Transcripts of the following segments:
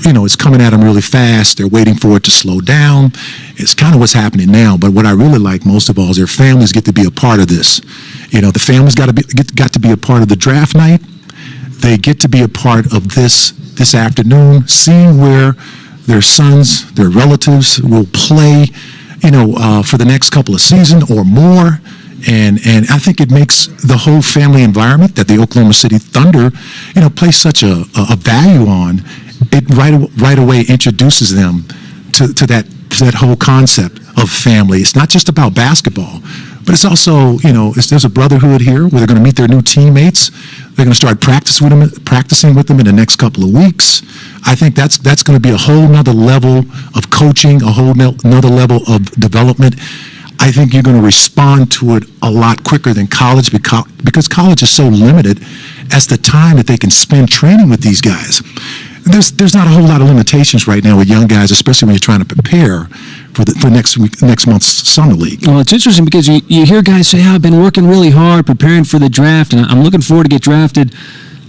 it's coming at them really fast. They're waiting for it to slow down. It's kind of what's happening now. But what I really like most of all is their families get to be a part of this. The families got to be a part of the draft night. They get to be a part of this afternoon, seeing where their sons, their relatives will play, for the next couple of seasons or more. And I think it makes the whole family environment that the Oklahoma City Thunder, place such a value on. It right away introduces them to that whole concept of family. It's not just about basketball, but it's also, there's a brotherhood here where they're going to meet their new teammates. They're going to start practicing with them in the next couple of weeks. I think that's going to be a whole nother level of coaching, a whole nother level of development. I think you're going to respond to it a lot quicker than college because college is so limited as the time that they can spend training with these guys. There's not a whole lot of limitations right now with young guys, especially when you're trying to prepare for next month's summer league. Well, it's interesting because you hear guys say, I've been working really hard preparing for the draft, and I'm looking forward to get drafted.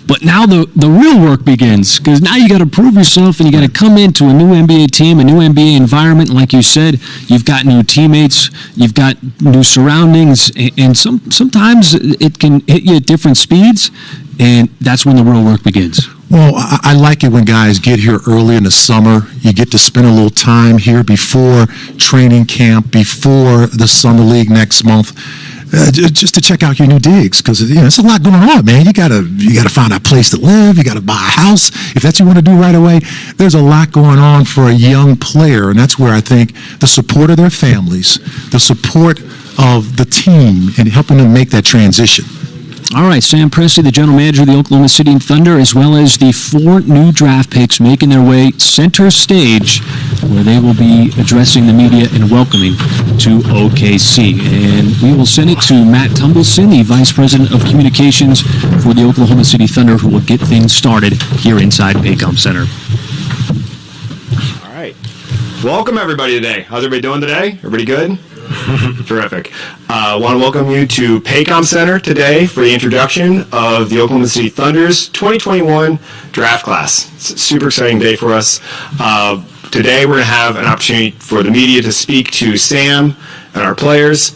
But now the real work begins, because now you got to prove yourself, and you got to come into a new NBA team, a new NBA environment. And like you said, you've got new teammates, you've got new surroundings, and sometimes it can hit you at different speeds, and that's when the real work begins. Well, I like it when guys get here early in the summer. You get to spend a little time here before training camp, before the summer league next month. Just to check out your new digs, because it's a lot going on, man. You gotta find a place to live. You gotta buy a house if that's what you want to do right away. There's a lot going on for a young player, and that's where I think the support of their families, the support of the team, and helping them make that transition. All right, Sam Presti, the general manager of the Oklahoma City Thunder, as well as the 4 new draft picks making their way center stage, where they will be addressing the media and welcoming to OKC. And we will send it to Matt Tumbleson, the Vice President of Communications for the Oklahoma City Thunder, who will get things started here inside Paycom Center. All right. Welcome, everybody, today. How's everybody doing today? Everybody good? Terrific. I want to welcome you to Paycom Center today for the introduction of the Oklahoma City Thunder's 2021 draft class. It's a super exciting day for us. Today we're going to have an opportunity for the media to speak to Sam and our players.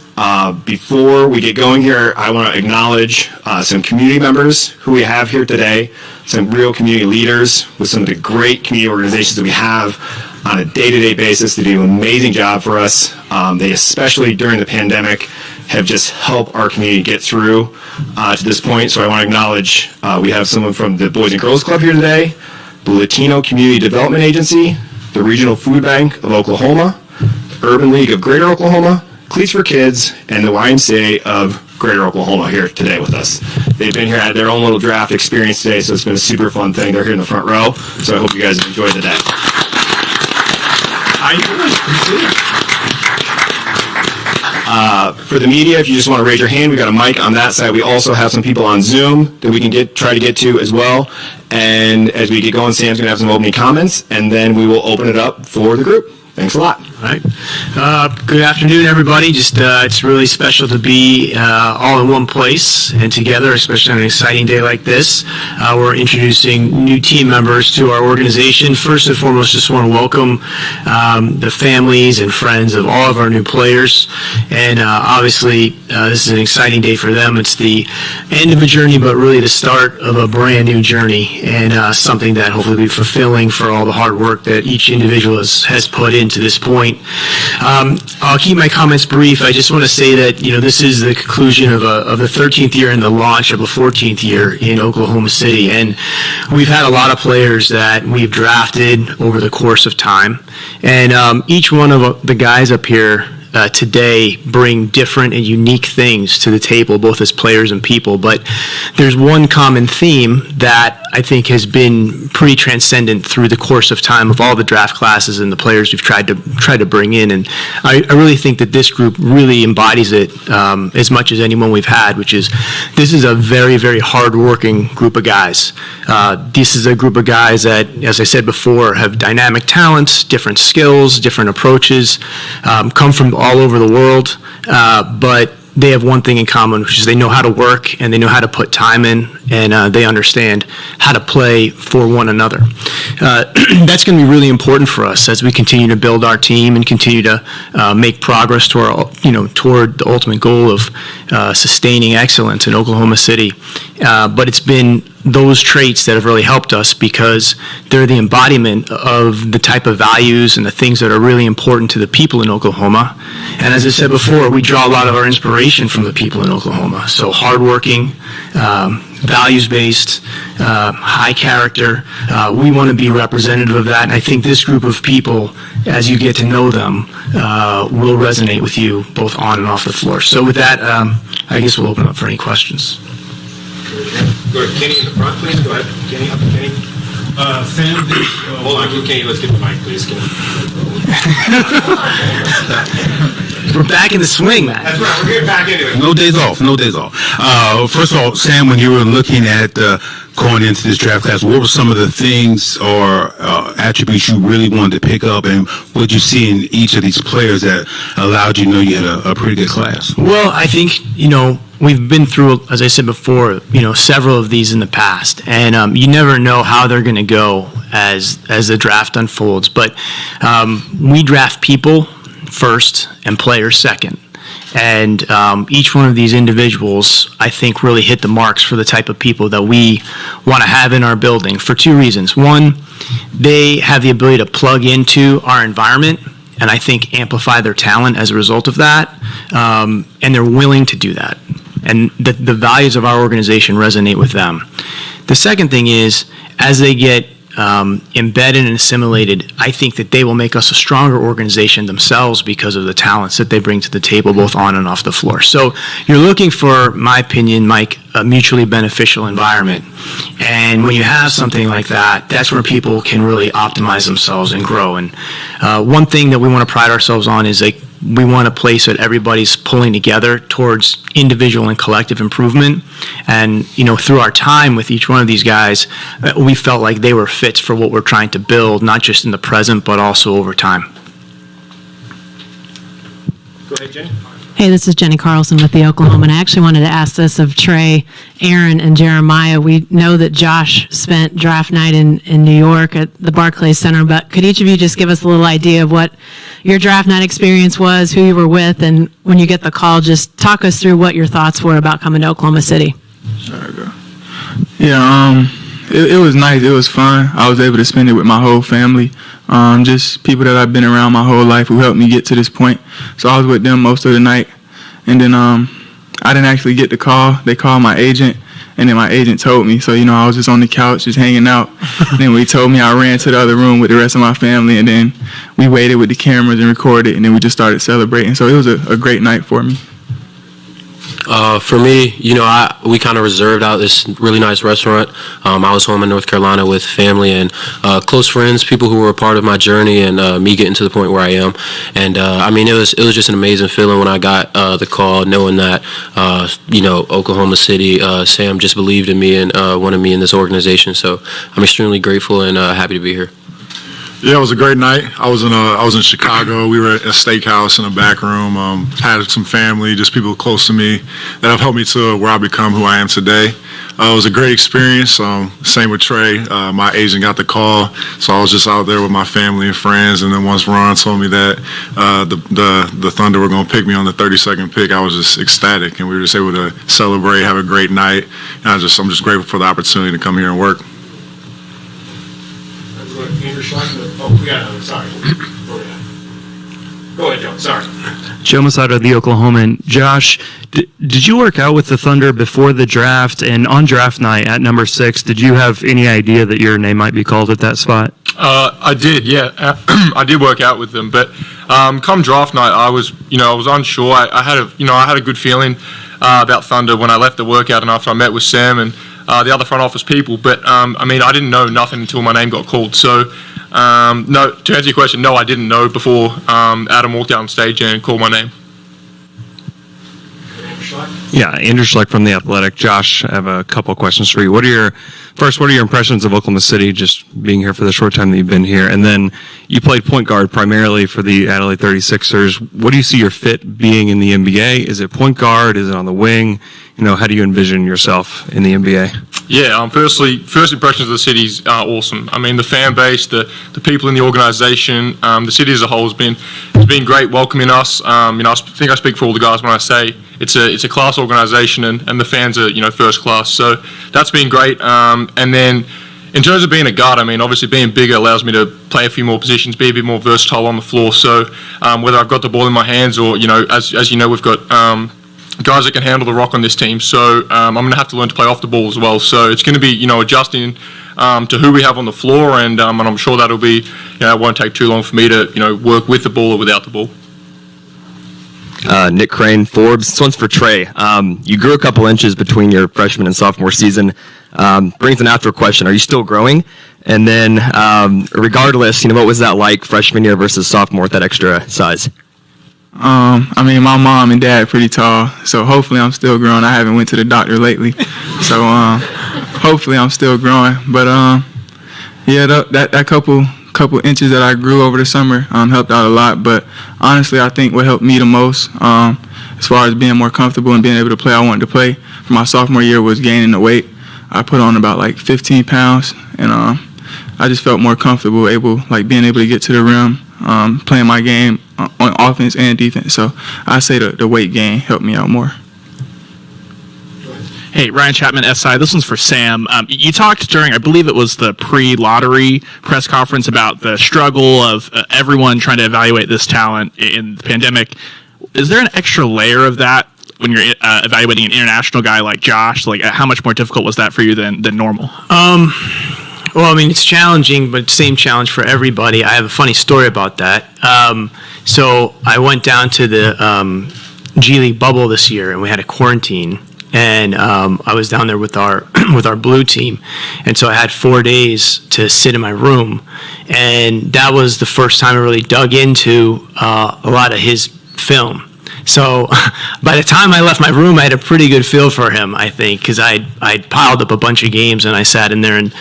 Before we get going here, I want to acknowledge some community members who we have here today, some real community leaders with some of the great community organizations that we have on a day-to-day basis. They do an amazing job for us. They, especially during the pandemic, have just helped our community get through to this point. So I want to acknowledge we have someone from the Boys and Girls Club here today, the Latino Community Development Agency, the Regional Food Bank of Oklahoma, Urban League of Greater Oklahoma, Cleats for Kids, and the YMCA of Greater Oklahoma here today with us. They've been here, had their own little draft experience today, so it's been a super fun thing. They're here in the front row, so I hope you guys have enjoyed the day. How you doing? For the media, if you just want to raise your hand, we got a mic on that side. We also have some people on Zoom that we can try to get to as well. And as we get going, Sam's going to have some opening comments, and then we will open it up for the group. Thanks a lot. All right. Good afternoon, everybody. It's really special to be all in one place and together, especially on an exciting day like this. We're introducing new team members to our organization. First and foremost, just want to welcome the families and friends of all of our new players. And obviously, this is an exciting day for them. It's the end of a journey, but really the start of a brand new journey, and something that hopefully will be fulfilling for all the hard work that each individual has put into this point. I'll keep my comments brief. I just want to say that this is the conclusion of the 13th year and the launch of a 14th year in Oklahoma City, and we've had a lot of players that we've drafted over the course of time, and each one of the guys up here today bring different and unique things to the table, both as players and people. But there's one common theme that I think has been pretty transcendent through the course of time of all the draft classes and the players we've tried to bring in. And I really think that this group really embodies it as much as anyone we've had, which is this is a very, very hard-working group of guys. This is a group of guys that, as I said before, have dynamic talents, different skills, different approaches, come from all over the world, but they have one thing in common, which is they know how to work and they know how to put time in, and they understand how to play for one another. That's going to be really important for us as we continue to build our team and continue to make progress toward the ultimate goal of sustaining excellence in Oklahoma City. But it's been those traits that have really helped us because they're the embodiment of the type of values and the things that are really important to the people in Oklahoma. And as I said before, we draw a lot of our inspiration from the people in Oklahoma. So hardworking, values-based, high character. We want to be representative of that. And I think this group of people, as you get to know them, will resonate with you both on and off the floor. So with that, I guess we'll open up for any questions. Go ahead, Kenny in the front, please. Go ahead, Kenny. Sam, Hold on, Kenny. Let's get the mic, please. Kenny. We're back in the swing, man. That's right. We're getting back into it. no days off, no days off. First of all, Sam, when you were looking at going into this draft class, what were some of the things or attributes you really wanted to pick up, and what did you see in each of these players that allowed you to know you had a pretty good class? Well, I think, we've been through, as I said before, several of these in the past, and you never know how they're going to go as the draft unfolds. But we draft people first and players second. And each one of these individuals, I think, really hit the marks for the type of people that we want to have in our building for two reasons. One, they have the ability to plug into our environment and I think amplify their talent as a result of that. And they're willing to do that. And the values of our organization resonate with them. The second thing is, as they get embedded and assimilated, I think that they will make us a stronger organization themselves because of the talents that they bring to the table, both on and off the floor. So you're looking for, my opinion, Mike, a mutually beneficial environment. And when you have something like that, that's where people can really optimize themselves and grow. And one thing that we want to pride ourselves on is we want a place that everybody's pulling together towards individual and collective improvement. And, through our time with each one of these guys, we felt like they were fits for what we're trying to build, not just in the present, but also over time. Go ahead, Jenny. Hey, this is Jenny Carlson with the Oklahoman. I actually wanted to ask this of Trey, Aaron, and Jeremiah. We know that Josh spent draft night in New York at the Barclays Center, but could each of you just give us a little idea of what your draft night experience was, who you were with, and when you get the call, just talk us through what your thoughts were about coming to Oklahoma City. Yeah, it was nice. It was fun. I was able to spend it with my whole family. Just people that I've been around my whole life who helped me get to this point. So I was with them most of the night. And then I didn't actually get the call. They called my agent, and then my agent told me. So, I was just on the couch just hanging out. And then when he told me, I ran to the other room with the rest of my family, and then we waited with the cameras and recorded, and then we just started celebrating. So it was a great night for me. For me, we kind of reserved out this really nice restaurant. I was home in North Carolina with family and close friends, people who were a part of my journey and me getting to the point where I am. And it was just an amazing feeling when I got the call, knowing that Oklahoma City, Sam just believed in me and wanted me in this organization. So I'm extremely grateful and happy to be here. Yeah, it was a great night. I was in Chicago. We were at a steakhouse in a back room. Had some family, just people close to me that have helped me to where I become who I am today. It was a great experience. Same with Trey. My agent got the call, so I was just out there with my family and friends. And then once Ron told me that the Thunder were going to pick me on the 32nd pick, I was just ecstatic, and we were just able to celebrate, have a great night. And I'm just grateful for the opportunity to come here and work. We got another. Sorry. Go ahead, Joe. Sorry. Joe Masada of the Oklahoman. Josh, did you work out with the Thunder before the draft? And on draft night at number 6, did you have any idea that your name might be called at that spot? I did, yeah. I did work out with them, but come draft night, I was unsure. I had a good feeling about Thunder when I left the workout and after I met with Sam and the other front office people. But I didn't know nothing until my name got called. So. No, to answer your question, no, I didn't know before Adam walked out on stage and called my name. Yeah, Andrew Schleck from The Athletic. Josh, I have a couple of questions for you. What are your impressions of Oklahoma City, just being here for the short time that you've been here? And then you played point guard primarily for the Adelaide 36ers. What do you see your fit being in the NBA? Is it point guard? Is it on the wing? How do you envision yourself in the NBA? Yeah, first impressions of the city's awesome. I mean, the fan base, the people in the organization, the city as a whole has been great welcoming us. I think I speak for all the guys when I say it's a class organization, and the fans are first class. So that's been great. And then in terms of being a guard, I mean, obviously being bigger allows me to play a few more positions, be a bit more versatile on the floor. So whether I've got the ball in my hands or as you know, we've got guys that can handle the rock on this team. So I'm going to have to learn to play off the ball as well. So it's going to be adjusting to who we have on the floor, and I'm sure that'll be it won't take too long for me to work with the ball or without the ball. Nick Crane, Forbes. This one's for Trey. You grew a couple inches between your freshman and sophomore season. Brings an after question. Are you still growing? And then, regardless, what was that like freshman year versus sophomore with that extra size? I mean, my mom and dad pretty tall, so hopefully I'm still growing. I haven't went to the doctor lately, so hopefully I'm still growing. But yeah, that couple inches that I grew over the summer helped out a lot. But honestly, I think what helped me the most, as far as being more comfortable and being able to play I wanted to play for my sophomore year, was gaining the weight. I put on about like 15 pounds, and I just felt more comfortable, being able to get to the rim, playing my game on offense and defense. So I say the weight gain helped me out more. Hey, Ryan Chapman, SI. This one's for Sam. You talked during, I believe it was the pre-lottery press conference, about the struggle of everyone trying to evaluate this talent in the pandemic. Is there an extra layer of that when you're evaluating an international guy like Josh? Like, how much more difficult was that for you than normal? Well, I mean, it's challenging, but same challenge for everybody. I have a funny story about that. So I went down to the G League bubble this year, and we had a quarantine. And I was down there with our blue team, and so I had 4 days to sit in my room, and that was the first time I really dug into a lot of his film. So by the time I left my room, I had a pretty good feel for him, I think, because I piled up a bunch of games and I sat in there, and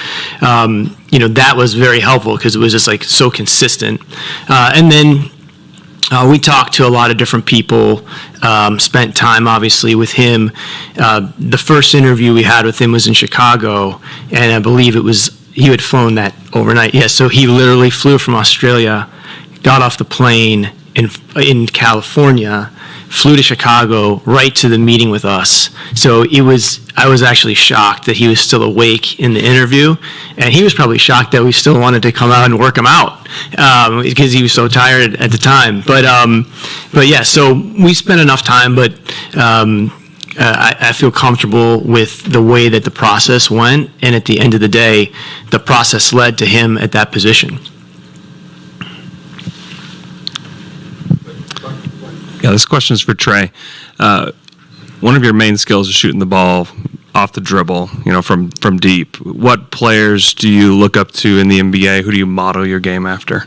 that was very helpful because it was just like so consistent. And then we talked to a lot of different people, spent time obviously with him. The first interview we had with him was in Chicago, and I believe he had flown that overnight. Yeah, so he literally flew from Australia, got off the plane in California, flew to Chicago, right to the meeting with us. So I was actually shocked that he was still awake in the interview, and he was probably shocked that we still wanted to come out and work him out because he was so tired at the time. But yeah, so we spent enough time, but I feel comfortable with the way that the process went, and at the end of the day, the process led to him at that position. Yeah, this question is for Trey. One of your main skills is shooting the ball off the dribble, from deep. What players do you look up to in the NBA? Who do you model your game after?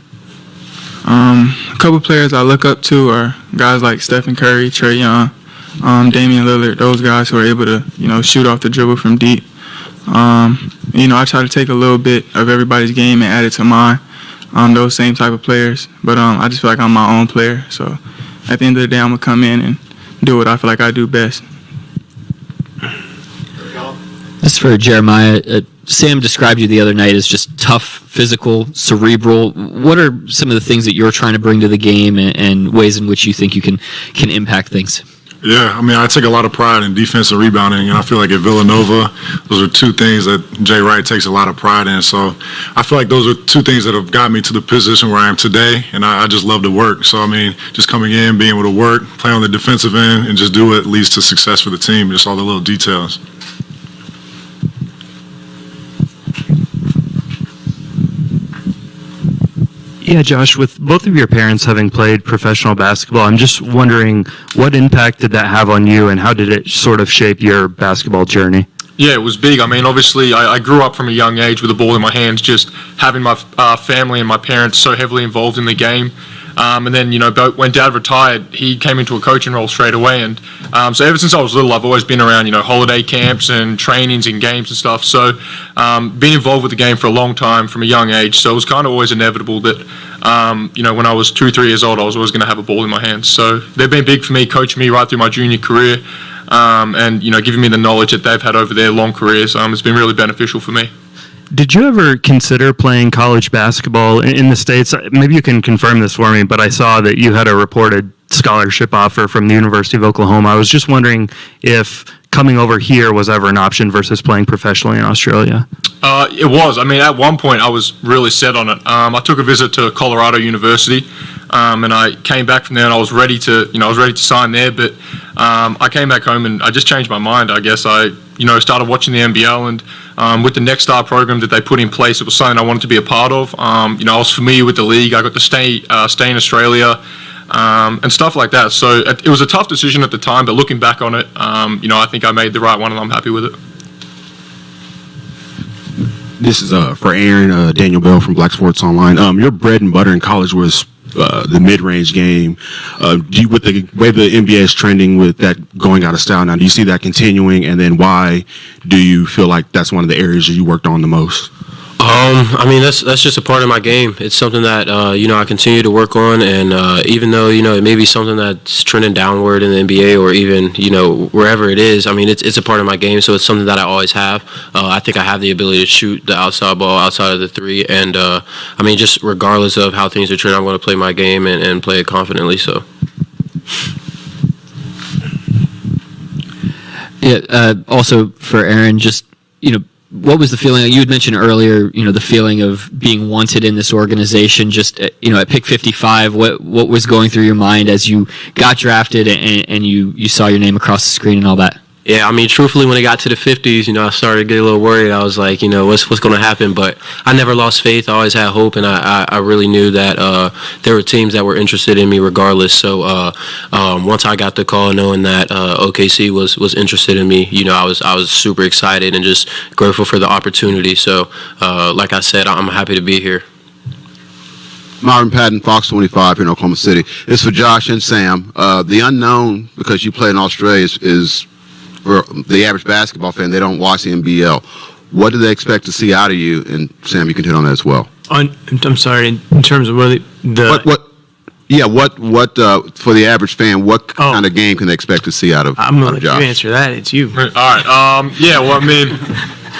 A couple players I look up to are guys like Stephen Curry, Trae Young, Damian Lillard, those guys who are able to, shoot off the dribble from deep. I try to take a little bit of everybody's game and add it to mine, those same type of players. But I just feel like I'm my own player, so at the end of the day, I'm going to come in and do what I feel like I do best. This is for Jeremiah. Sam described you the other night as just tough, physical, cerebral. What are some of the things that you're trying to bring to the game and ways in which you think you can impact things? Yeah, I mean, I take a lot of pride in defensive rebounding, and I feel like at Villanova, those are two things that Jay Wright takes a lot of pride in. So I feel like those are two things that have got me to the position where I am today, and I just love to work. So, I mean, just coming in, being able to work, play on the defensive end, and just do what leads to success for the team, just all the little details. Yeah, Josh, with both of your parents having played professional basketball, I'm just wondering what impact did that have on you, and how did it sort of shape your basketball journey? Yeah, it was big. I mean, obviously, I grew up from a young age with the ball in my hands, just having my family and my parents so heavily involved in the game. And then, when Dad retired, he came into a coaching role straight away. And so ever since I was little, I've always been around, holiday camps and trainings and games and stuff. So been involved with the game for a long time from a young age. So it was kind of always inevitable that, when I was 2-3 years old, I was always going to have a ball in my hands. So they've been big for me, coaching me right through my junior career. And giving me the knowledge that they've had over their long careers. It's been really beneficial for me. Did you ever consider playing college basketball in the States? Maybe you can confirm this for me, but I saw that you had a reported scholarship offer from the University of Oklahoma. I was just wondering if coming over here was ever an option versus playing professionally in Australia. It was. At one point, I was really set on it. I took a visit to Colorado University, and I came back from there, and I was ready to sign there. But I came back home, and I just changed my mind. I guess I started watching the NBL, and with the Next Star program that they put in place, it was something I wanted to be a part of. I was familiar with the league. I got to stay in Australia. And stuff like that. So it was a tough decision at the time, but looking back on it, I think I made the right one, and I'm happy with it. This is for Aaron, Daniel Bell from Black Sports Online. Your bread and butter in college was the mid-range game. With the way the NBA is trending with that going out of style now, do you see that continuing? And then why do you feel like that's one of the areas that you worked on the most? That's just a part of my game. It's something that I continue to work on, and even though it may be something that's trending downward in the NBA or even wherever it is, it's a part of my game. So it's something that I always have. I think I have the ability to shoot the outside ball outside of the three, and just regardless of how things are trending, I'm going to play my game and play it confidently. So. Yeah. Also for Aaron, just what was the feeling? You had mentioned earlier, the feeling of being wanted in this organization. Just at pick 55, what was going through your mind as you got drafted and you saw your name across the screen and all that? Yeah, truthfully, when it got to the 50s, I started to get a little worried. I was like, what's going to happen? But I never lost faith. I always had hope, and I really knew that there were teams that were interested in me regardless. So once I got the call, knowing that OKC was interested in me, I was super excited and just grateful for the opportunity. So like I said, I'm happy to be here. Myron Patton, Fox 25 here in Oklahoma City. It's for Josh and Sam. The unknown, because you play in Australia, is for the average basketball fan, they don't watch the NBL. What do they expect to see out of you? And Sam, you can hit on that as well. I'm sorry, in terms of what for the average fan, what kind of game can they expect to see out of I'm going to let Josh? you answer that. It's you. All right.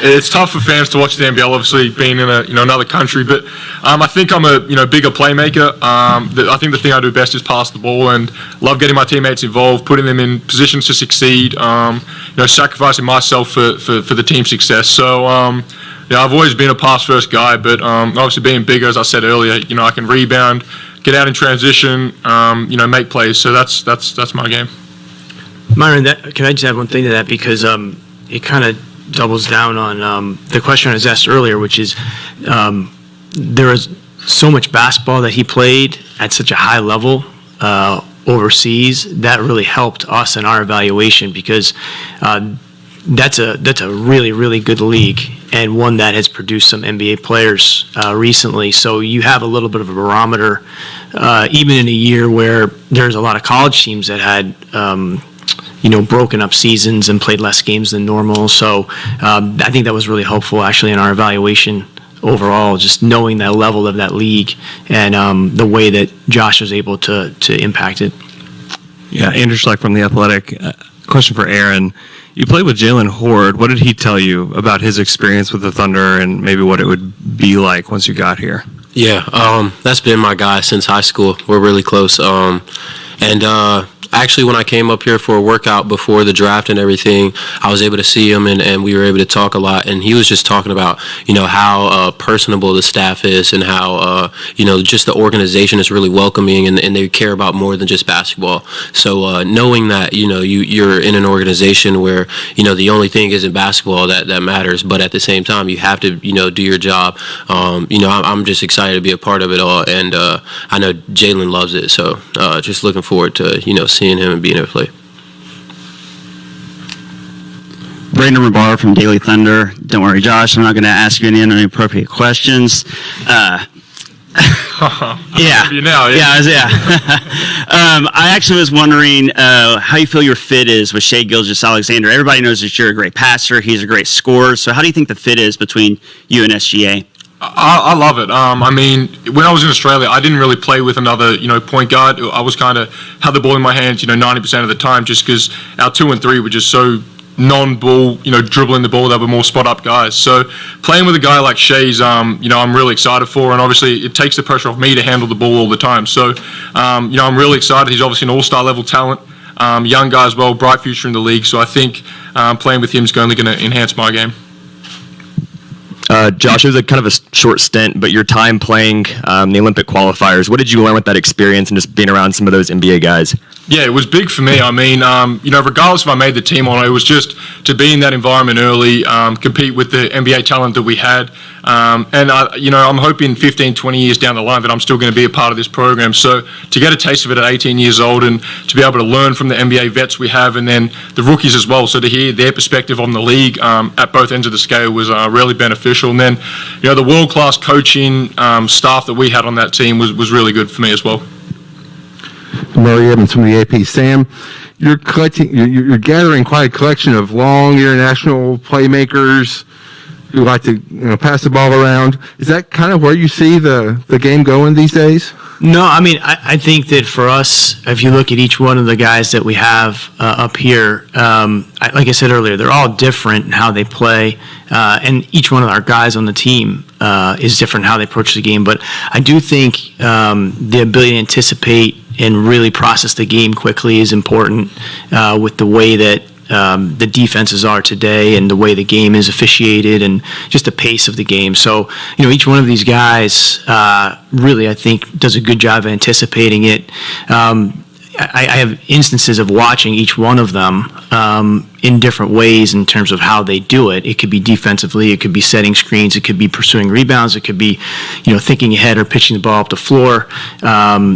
It's tough for fans to watch the NBL, obviously being in another country. But I think I'm a bigger playmaker. I think the thing I do best is pass the ball, and love getting my teammates involved, putting them in positions to succeed. Sacrificing myself for the team's success. So I've always been a pass first guy, but obviously being bigger, as I said earlier, I can rebound, get out in transition, make plays. So that's my game. Myron, can I just add one thing to that, because it kind of doubles down on the question I was asked earlier, which is there was so much basketball that he played at such a high level overseas. That really helped us in our evaluation, because that's a really, really good league, and one that has produced some NBA players recently. So you have a little bit of a barometer, even in a year where there's a lot of college teams that had broken up seasons and played less games than normal. So I think that was really helpful actually in our evaluation overall, just knowing that level of that league and the way that Josh was able to impact it. Yeah, Andrew Schleck from The Athletic. Question for Aaron. You played with Jalen Horde. What did he tell you about his experience with the Thunder and maybe what it would be like once you got here? Yeah, that's been my guy since high school. We're really close. Actually, when I came up here for a workout before the draft and everything, I was able to see him and we were able to talk a lot. And he was just talking about, how personable the staff is and how, just the organization is really welcoming and they care about more than just basketball. So knowing that, you're in an organization where, the only thing isn't basketball that matters, but at the same time, you have to, do your job. I'm just excited to be a part of it all. And I know Jalen loves it. So just looking forward to, seeing him and being able to play. Brandon Rabar from Daily Thunder. Don't worry, Josh, I'm not going to ask you any inappropriate questions. Yeah. You know, Yeah. I actually was wondering how you feel your fit is with Shea Gilgeous-Alexander. Everybody knows that you're a great passer. He's a great scorer. So how do you think the fit is between you and SGA? I love it. I mean, when I was in Australia, I didn't really play with another, point guard. I was kind of had the ball in my hands, 90% of the time, just because our 2 and 3 were just so non-ball, dribbling the ball. They were more spot-up guys. So playing with a guy like Shea's, I'm really excited for, and obviously it takes the pressure off me to handle the ball all the time. So, I'm really excited. He's obviously an all-star level talent, young guy as well, bright future in the league. So I think playing with him is only going to enhance my game. Josh, it was a kind of a short stint, but your time playing the Olympic qualifiers, what did you learn with that experience and just being around some of those NBA guys? Yeah, it was big for me. I mean, regardless if I made the team or not, it was just to be in that environment early, compete with the NBA talent that we had. And, I'm hoping 15, 20 years down the line that I'm still going to be a part of this program. So to get a taste of it at 18 years old and to be able to learn from the NBA vets we have and then the rookies as well, so to hear their perspective on the league at both ends of the scale was really beneficial. And then, the world-class coaching staff that we had on that team was really good for me as well. Murray Evans from the AP. Sam, you're gathering quite a collection of long international playmakers who like to pass the ball around. Is that kind of where you see the game going these days? No, I mean, I think that for us, if you look at each one of the guys that we have up here, like I said earlier, they're all different in how they play, and each one of our guys on the team is different in how they approach the game. But I do think the ability to anticipate and really process the game quickly is important with the way that the defenses are today and the way the game is officiated and just the pace of the game. So, each one of these guys really, I think, does a good job of anticipating it. I have instances of watching each one of them in different ways in terms of how they do it. It could be defensively, it could be setting screens, it could be pursuing rebounds, it could be, thinking ahead or pitching the ball up the floor,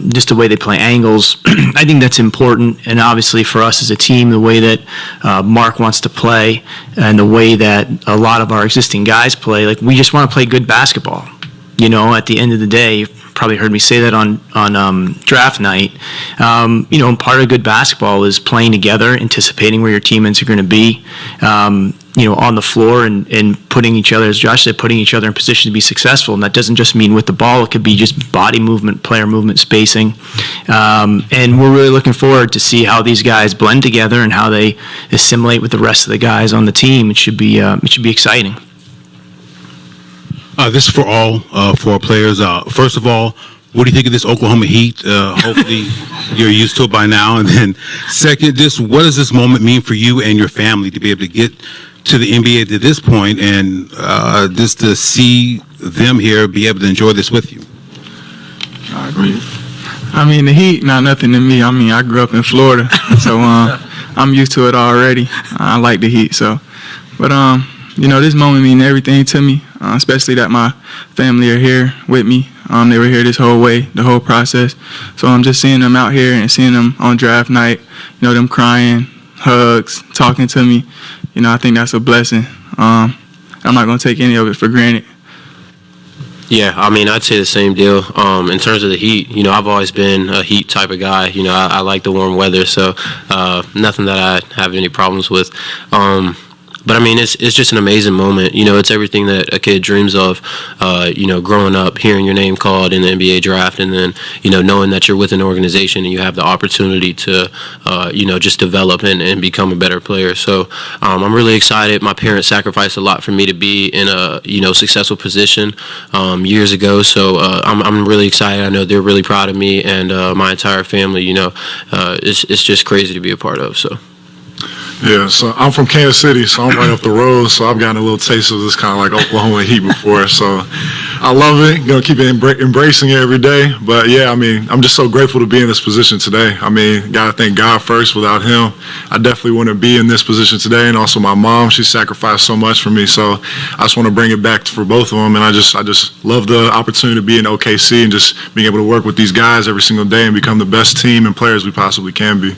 just the way they play angles. I think that's important, and obviously for us as a team, the way that Mark wants to play and the way that a lot of our existing guys play, like we just want to play good basketball. At the end of the day, you've probably heard me say that on draft night. Part of good basketball is playing together, anticipating where your teammates are going to be, on the floor and putting each other, as Josh said, putting each other in position to be successful. And that doesn't just mean with the ball. It could be just body movement, player movement, spacing. And we're really looking forward to see how these guys blend together and how they assimilate with the rest of the guys on the team. It should be exciting. This is for all four players. First of all, what do you think of this Oklahoma Heat? Hopefully you're used to it by now. And then second, what does this moment mean for you and your family to be able to get to the NBA to this point and just to see them here be able to enjoy this with you? I agree. I mean, the Heat, not nothing to me. I mean, I grew up in Florida, so I'm used to it already. I like the Heat, so. But, this moment means everything to me, especially that my family are here with me. They were here this whole way, the whole process. So I'm just seeing them out here and seeing them on draft night, them crying, hugs, talking to me. I think that's a blessing. I'm not going to take any of it for granted. Yeah, I mean, I'd say the same deal. In terms of the Heat, I've always been a Heat type of guy. I like the warm weather, so nothing that I have any problems with. But I mean, it's just an amazing moment. It's everything that a kid dreams of. Growing up, hearing your name called in the NBA draft, and then knowing that you're with an organization and you have the opportunity to just develop and become a better player. So I'm really excited. My parents sacrificed a lot for me to be in a successful position years ago. So I'm really excited. I know they're really proud of me and my entire family. It's just crazy to be a part of. So. Yeah, so I'm from Kansas City, so I'm right up the road, so I've gotten a little taste of this kind of like Oklahoma Heat before, so I love it, keep embracing it every day, but yeah, I mean, I'm just so grateful to be in this position today. I mean, gotta thank God first. Without him, I definitely wouldn't be in this position today, and also my mom, she sacrificed so much for me, so I just want to bring it back for both of them, and I just love the opportunity to be in OKC and just being able to work with these guys every single day and become the best team and players we possibly can be.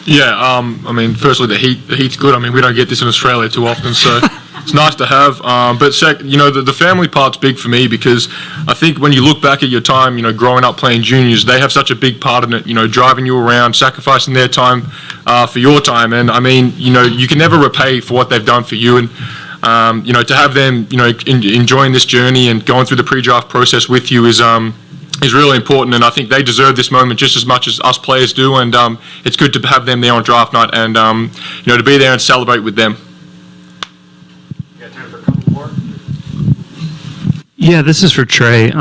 Yeah, I mean, firstly, the Heat's good. I mean, we don't get this in Australia too often, so it's nice to have. The family part's big for me because I think when you look back at your time, growing up playing juniors, they have such a big part in it. Driving you around, sacrificing their time for your time, and I mean, you can never repay for what they've done for you. And to have them, enjoying this journey and going through the pre-draft process with you is really important, and I think they deserve this moment just as much as us players do, and it's good to have them there on draft night and to be there and celebrate with them. Yeah, this is for Trey.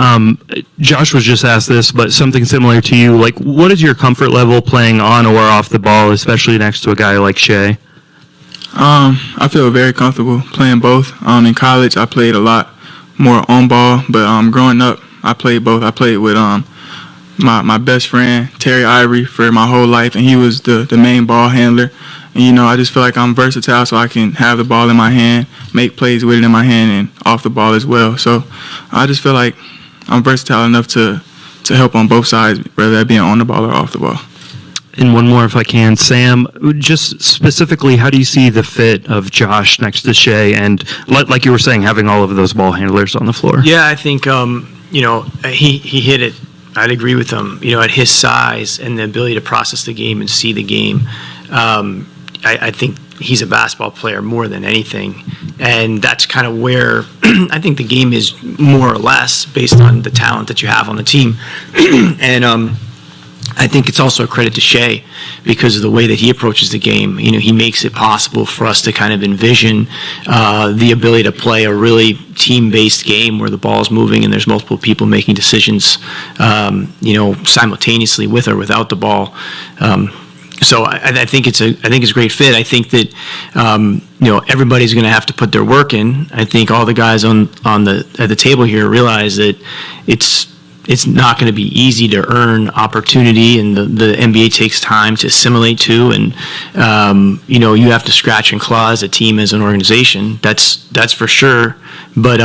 Josh was just asked this, but something similar to you. Like, what is your comfort level playing on or off the ball, especially next to a guy like Shea? I feel very comfortable playing both. In college, I played a lot more on ball, but growing up, I played both. I played with my best friend, Terry Ivory, for my whole life, and he was the main ball handler. And, I just feel like I'm versatile, so I can have the ball in my hand, make plays with it in my hand, and off the ball as well. So I just feel like I'm versatile enough to help on both sides, whether that being on the ball or off the ball. And one more, if I can. Sam, just specifically, how do you see the fit of Josh next to Shea? And like you were saying, having all of those ball handlers on the floor. Yeah, I think, he hit it. I'd agree with him. At his size and the ability to process the game and see the game, I think he's a basketball player more than anything. And that's kind of where I think the game is more or less based on the talent that you have on the team. And I think it's also a credit to Shea because of the way that he approaches the game. He makes it possible for us to kind of envision the ability to play a really team-based game where the ball is moving and there's multiple people making decisions, simultaneously with or without the ball. So I think it's a great fit. I think that everybody's going to have to put their work in. I think all the guys at the table here realize that it's not going to be easy to earn opportunity, and the NBA takes time to assimilate to, and you have to scratch and claw as a team, as an organization. That's for sure. But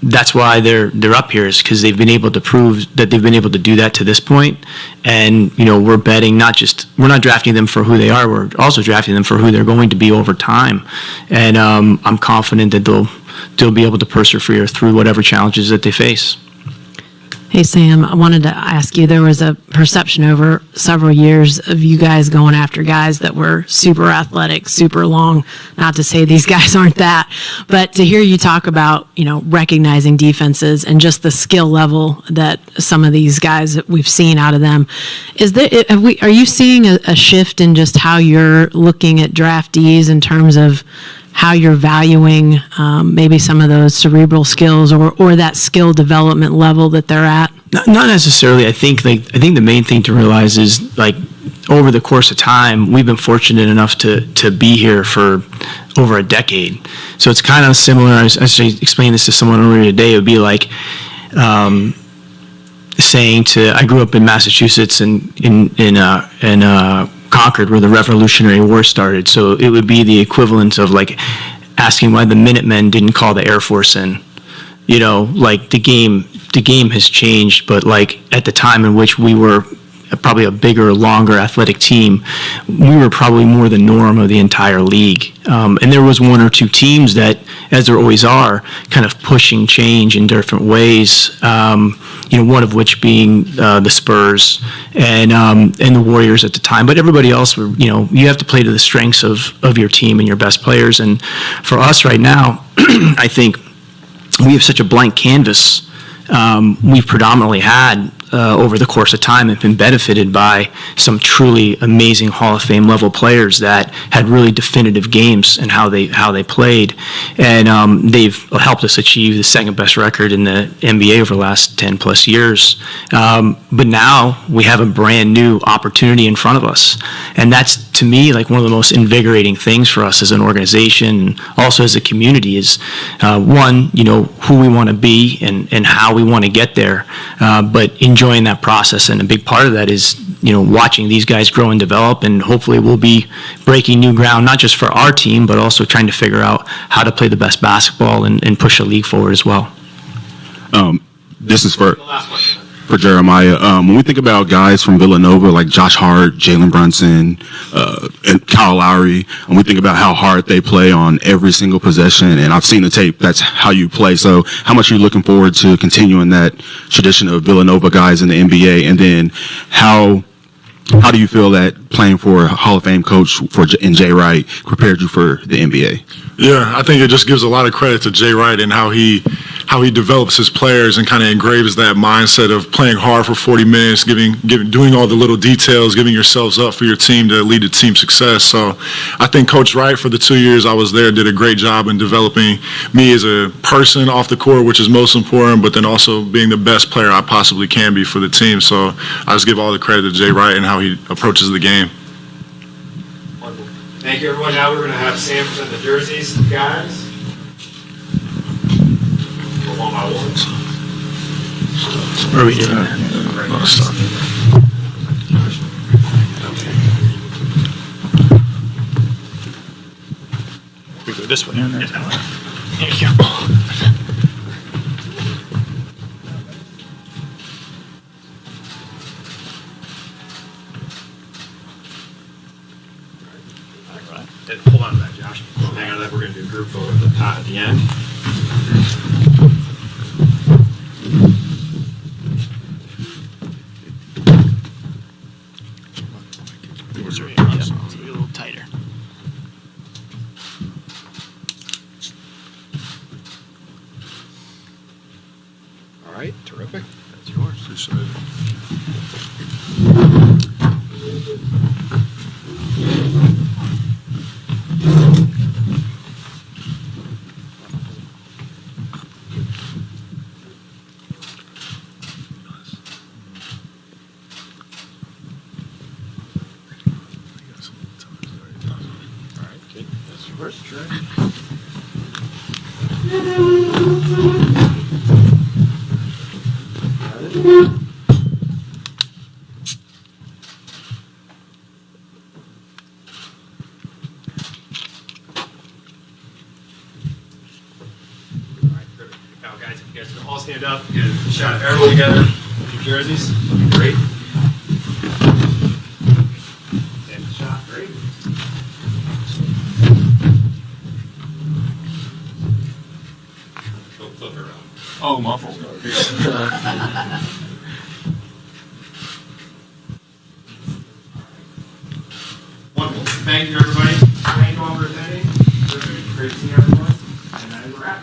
that's why they're up here, is because they've been able to prove that they've been able to do that to this point. And we're betting we're not drafting them for who they are. We're also drafting them for who they're going to be over time. And I'm confident that they'll be able to persevere through whatever challenges that they face. Hey, Sam, I wanted to ask you, there was a perception over several years of you guys going after guys that were super athletic, super long. Not to say these guys aren't that, but to hear you talk about, recognizing defenses and just the skill level that some of these guys that we've seen out of them. Are you seeing a shift in just how you're looking at draftees in terms of how you're valuing maybe some of those cerebral skills or that skill development level that they're at? Not necessarily. I think the main thing to realize is, over the course of time, we've been fortunate enough to be here for over a decade. So it's kind of similar. I was explaining this to someone earlier today. It would be like saying I grew up in Massachusetts and in Concord, where the Revolutionary War started. So it would be the equivalent of asking why the Minutemen didn't call the Air Force in. The game has changed, but at the time in which we were probably a bigger, longer athletic team, we were probably more the norm of the entire league. And there was one or two teams that, as there always are, kind of pushing change in different ways. One of which being the Spurs and the Warriors at the time. But everybody else, you have to play to the strengths of your team and your best players. And for us right now, I think we have such a blank canvas. We've predominantly had over the course of time and been benefited by some truly amazing Hall of Fame level players that had really definitive games and how they played, and they've helped us achieve the second best record in the NBA over the last 10 plus years. But now we have a brand new opportunity in front of us, and that's, to me, one of the most invigorating things for us as an organization, and also as a community, is one, who we want to be and how we want to get there, but enjoying that process. And a big part of that is watching these guys grow and develop, and hopefully we'll be breaking new ground, not just for our team, but also trying to figure out how to play the best basketball and push the league forward as well. This is for for Jeremiah. When we think about guys from Villanova like Josh Hart, Jalen Brunson, and Kyle Lowry, and we think about how hard they play on every single possession, and I've seen the tape, that's how you play. So how much are you looking forward to continuing that tradition of Villanova guys in the NBA? And then how do you feel that playing for a Hall of Fame coach in Jay Wright prepared you for the NBA? Yeah, I think it just gives a lot of credit to Jay Wright and how he develops his players and kind of engraves that mindset of playing hard for 40 minutes, doing all the little details, giving yourselves up for your team to lead to team success. So I think Coach Wright, for the 2 years I was there, did a great job in developing me as a person off the court, which is most important, but then also being the best player I possibly can be for the team. So I just give all the credit to Jay Wright and how he approaches the game. Thank you, everyone. Now we're going to have Sam present the jerseys, guys. Go one by one. Where are we doing? We go this way. Here you go. Hold on to that, Josh. Hang on to that. We're going to do a group photo at the end. Yeah, a little tighter. All right, terrific. That's yours. Appreciate it. Now, guys, if you guys can all stand up, get a shot of everyone together. Your jerseys, looking great. And the shot, great. Go flip it around. Oh, my fault. Wonderful. Thank you, everybody. Thank you all for attending. Great to see everyone. And that is a wrap.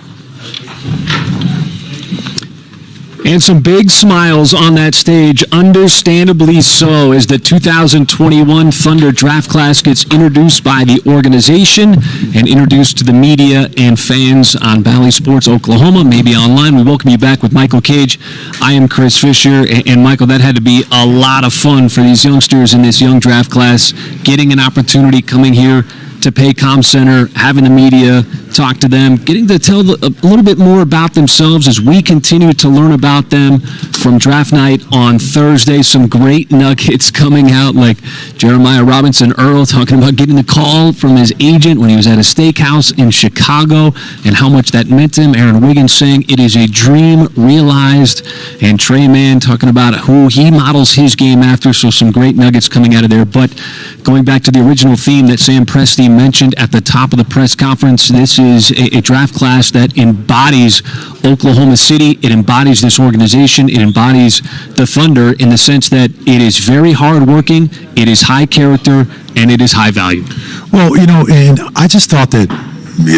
And some big smiles on that stage, understandably so, as the 2021 Thunder draft class gets introduced by the organization and introduced to the media and fans on Bally Sports Oklahoma, maybe online. We welcome you back with Michael Cage. I am Chris Fisher, and Michael, that had to be a lot of fun for these youngsters in this young draft class, getting an opportunity coming here to Paycom Center, having the media talk to them, getting to tell a little bit more about themselves as we continue to learn about them from draft night on Thursday. Some great nuggets coming out, like Jeremiah Robinson Earl talking about getting the call from his agent when he was at a steakhouse in Chicago and how much that meant to him. Aaron Wiggins saying it is a dream realized, and Trey Mann talking about who he models his game after. So some great nuggets coming out of there. But going back to the original theme that Sam Presti mentioned at the top of the press conference, this is a draft class that embodies Oklahoma City. It embodies this organization. It embodies the Thunder in the sense that it is very hardworking, it is high character, and it is high value. Well, and I just thought that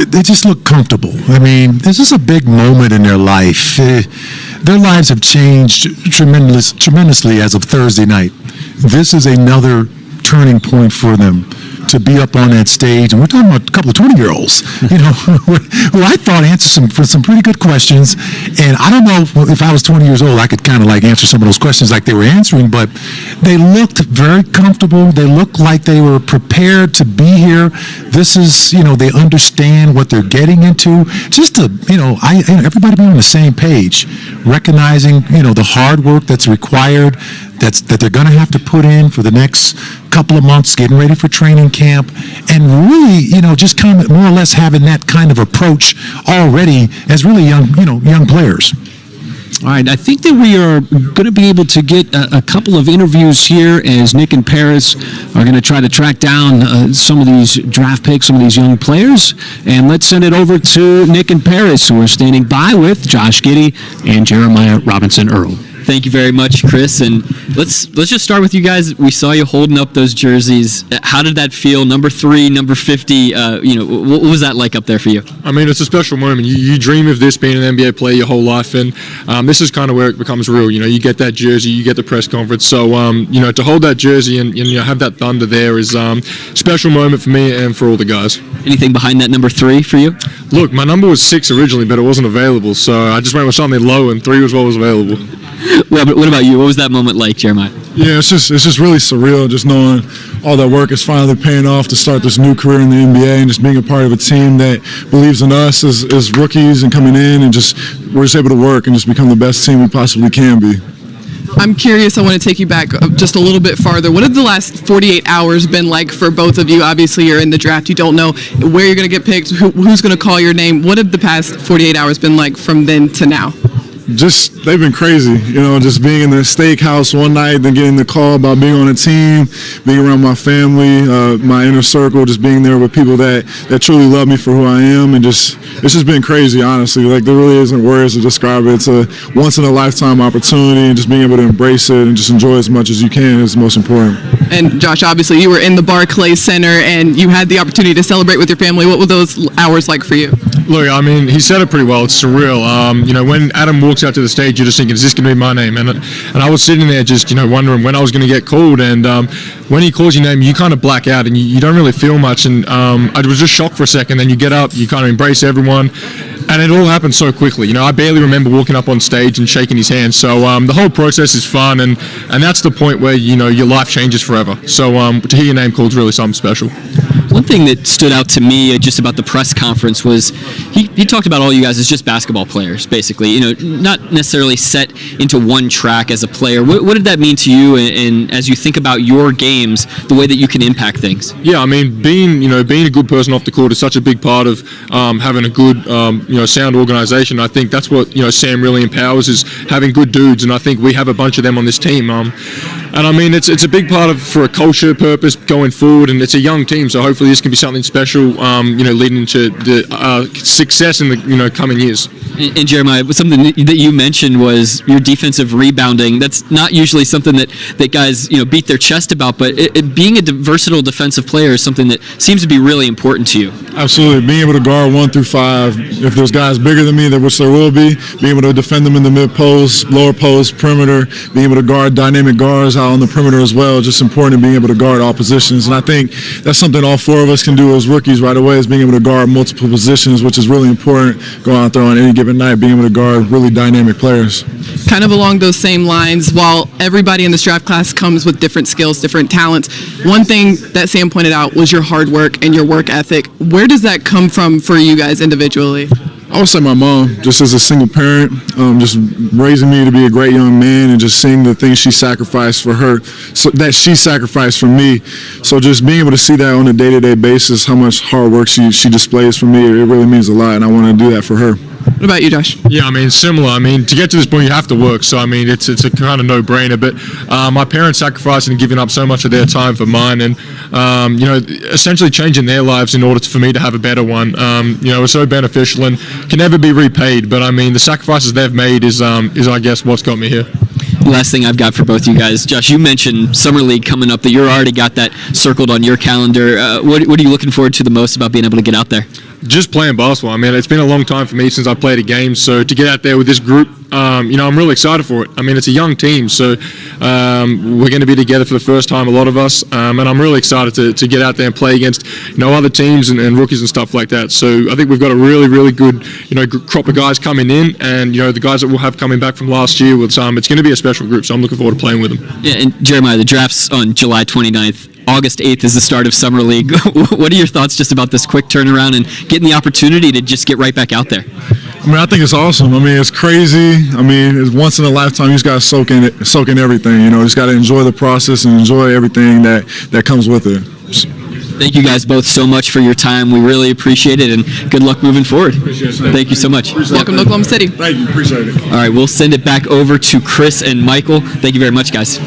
they just look comfortable. I mean, this is a big moment in their life. Their lives have changed tremendously as of Thursday night. This is another turning point for them to be up on that stage. And we're talking about a couple of 20-year-olds, who I thought answered some pretty good questions. And I don't know if I was 20 years old, I could kind of answer some of those questions like they were answering, but they looked very comfortable. They looked like they were prepared to be here. This is, they understand what they're getting into. Just to, everybody be on the same page, recognizing, the hard work that's required, that they're going to have to put in for the next couple of months, getting ready for training camp, and really, just kind of more or less having that kind of approach already as really young players. All right, I think that we are going to be able to get a couple of interviews here as Nick and Paris are going to try to track down some of these draft picks, some of these young players. And let's send it over to Nick and Paris, who are standing by with Josh Giddey and Jeremiah Robinson Earl. Thank you very much, Chris. And let's just start with you guys. We saw you holding up those jerseys. How did that feel? Number 3, number 50. What was that like up there for you? I mean, it's a special moment. You dream of this being an NBA player your whole life, and this is kind of where it becomes real. You get that jersey, you get the press conference. So, to hold that jersey and have that thunder there is a special moment for me and for all the guys. Anything behind that number 3 for you? Look, my number was 6 originally, but it wasn't available. So I just went with something low, and 3 was what was available. Well, but what about you? What was that moment like, Jeremiah? Yeah, it's just really surreal just knowing all that work is finally paying off to start this new career in the NBA and just being a part of a team that believes in us as rookies and coming in and we're just able to work and just become the best team we possibly can be. I'm curious, I want to take you back just a little bit farther. What have the last 48 hours been like for both of you? Obviously, you're in the draft. You don't know where you're going to get picked, who's going to call your name. What have the past 48 hours been like from then to now? They've been crazy, just being in the steakhouse one night, then getting the call about being on a team, being around my family, my inner circle, just being there with people that truly love me for who I am, and it's just been crazy, honestly. Like, there really isn't words to describe it. It's a once-in-a-lifetime opportunity, and just being able to embrace it and just enjoy as much as you can is most important. And Josh, obviously, you were in the Barclays Center, and you had the opportunity to celebrate with your family. What were those hours like for you? Look, I mean, he said it pretty well. It's surreal. When Adam walks out to the stage, you're just thinking, is this going to be my name? And I was sitting there just, wondering when I was going to get called. And when he calls your name, you kind of black out and you don't really feel much. And I was just shocked for a second. Then you get up, you kind of embrace everyone. And it all happened so quickly. I barely remember walking up on stage and shaking his hand. So the whole process is fun. And that's the point where, your life changes forever. So to hear your name called is really something special. One thing that stood out to me just about the press conference was he talked about all you guys as just basketball players, basically. Not necessarily set into one track as a player. What did that mean to you? And as you think about your games, the way that you can impact things? Yeah, I mean, being a good person off the court is such a big part of having a good, sound organization. I think that's what Sam really empowers, is having good dudes, and I think we have a bunch of them on this team. And I mean, it's a big part of for a culture purpose going forward, and it's a young team, so hopefully this can be something special, leading into the success in the coming years. And Jeremiah, something that you mentioned was your defensive rebounding. That's not usually something that guys beat their chest about, but being a versatile defensive player is something that seems to be really important to you. Absolutely, being able to guard 1 through 5. If there's guys bigger than me, which there will be, being able to defend them in the mid post, lower post, perimeter, being able to guard dynamic guards out on the perimeter as well. Just important being able to guard all positions, and I think that's something all 4 of us can do as rookies right away, is being able to guard multiple positions, which is really important going out there on any given night, being able to guard really dynamic players. Kind of along those same lines, while everybody in this draft class comes with different skills, different talents, one thing that Sam pointed out was your hard work and your work ethic. Where does that come from for you guys individually? I would say my mom, just as a single parent, just raising me to be a great young man, and just seeing the things she sacrificed for her, so that she sacrificed for me. So just being able to see that on a day-to-day basis, how much hard work she displays for me, it really means a lot, and I want to do that for her. What about you, Josh? Yeah, I mean, similar. I mean, to get to this point, you have to work. So, I mean, it's a kind of no-brainer. But my parents sacrificing and giving up so much of their time for mine, and essentially changing their lives in order for me to have a better one. It's so beneficial and can never be repaid. But I mean, the sacrifices they've made is I guess what's got me here. Last thing I've got for both you guys, Josh, you mentioned Summer League coming up, that you're already got that circled on your calendar. What are you looking forward to the most about being able to get out there? Just playing basketball. I mean, it's been a long time for me since I played a game, so to get out there with this group, I'm really excited for it. I mean, it's a young team, so we're going to be together for the first time, a lot of us, and I'm really excited to get out there and play against other teams and rookies and stuff like that. So I think we've got a really, really good crop of guys coming in, and the guys that we'll have coming back from last year. It's going to be a special group, so I'm looking forward to playing with them. Yeah, and Jeremiah, the draft's on July 29th. August 8th is the start of Summer League. What are your thoughts just about this quick turnaround and getting the opportunity to just get right back out there? I mean, I think it's awesome. I mean, it's crazy. I mean, it's once in a lifetime. You just got to soak in everything. Just got to enjoy the process and enjoy everything that comes with it. Thank you guys both so much for your time. We really appreciate it, and good luck moving forward. Thank you so much. Welcome to Oklahoma City. Thank you. Appreciate it. All right, we'll send it back over to Chris and Michael. Thank you very much, guys.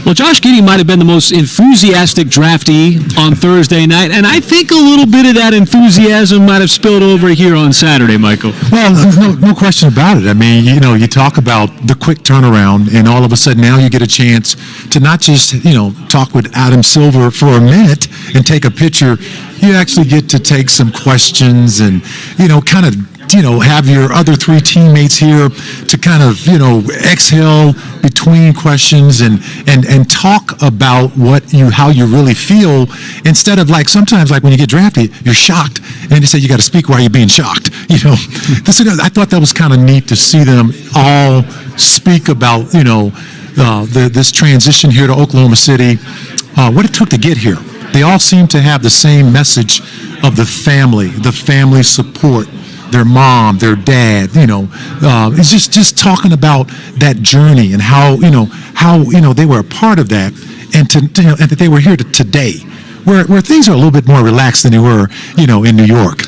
Well, Josh Giddey might have been the most enthusiastic draftee on Thursday night, and I think a little bit of that enthusiasm might have spilled over here on Saturday, Michael. Well, no question about it. I mean, you talk about the quick turnaround, and all of a sudden now you get a chance to not just, talk with Adam Silver for a minute and take a picture. You actually get to take some questions and, kind of, have your other three teammates here to kind of, exhale between questions and talk about how you really feel, instead of sometimes when you get drafted, you're shocked and they say you got to speak while you're being shocked. I thought that was kind of neat to see them all speak about, this transition here to Oklahoma City, what it took to get here. They all seem to have the same message of the family support, their mom, their dad. It's just talking about that journey and how they were a part of that, and and that they were here today, where things are a little bit more relaxed than they were, in New York.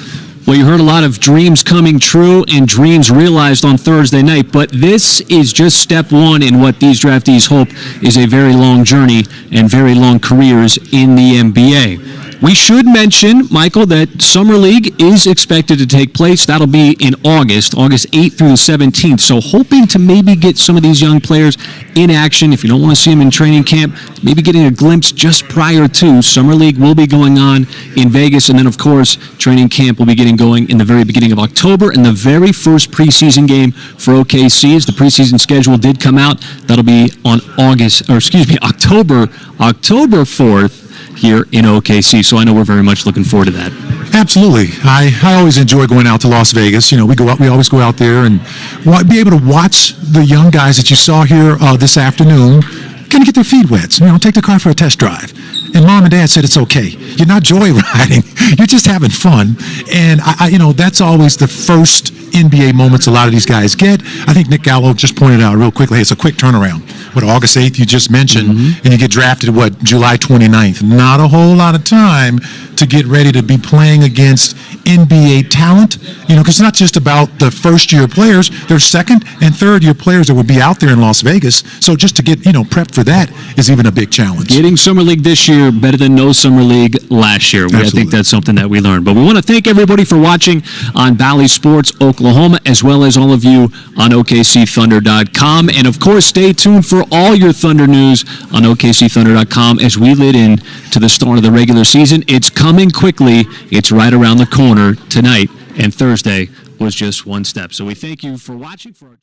Well, you heard a lot of dreams coming true and dreams realized on Thursday night, but this is just step one in what these draftees hope is a very long journey and very long careers in the NBA. We should mention, Michael, that Summer League is expected to take place. That'll be in August 8th through the 17th. So hoping to maybe get some of these young players in action. If you don't want to see them in training camp, maybe getting a glimpse just prior to. Summer League will be going on in Vegas. And then, of course, training camp will be getting going in the very beginning of October. And the very first preseason game for OKC, as the preseason schedule did come out, that'll be on October 4th. Here in OKC, so I know we're very much looking forward to that. Absolutely. I always enjoy going out to Las Vegas. We always go out there and be able to watch the young guys that you saw here this afternoon kind of get their feet wet. Take the car for a test drive. And mom and dad said it's okay. You're not joyriding. You're just having fun. And that's always the first NBA moments a lot of these guys get. I think Nick Gallo just pointed out real quickly, it's a quick turnaround. August 8th you just mentioned, and you get drafted, July 29th. Not a whole lot of time to get ready to be playing against NBA talent, because it's not just about the first-year players. There's second- and third-year players that would be out there in Las Vegas. So just to get, prepped for that is even a big challenge. Getting Summer League this year better than no Summer League last year. I think that's something that we learned. But we want to thank everybody for watching on Bally Sports Oklahoma, as well as all of you on OKCThunder.com. And, of course, stay tuned for all your Thunder news on OKCThunder.com as we lead in to the start of the regular season. It's coming quickly. It's right around the corner tonight, and Thursday was just one step. So we thank you for watching.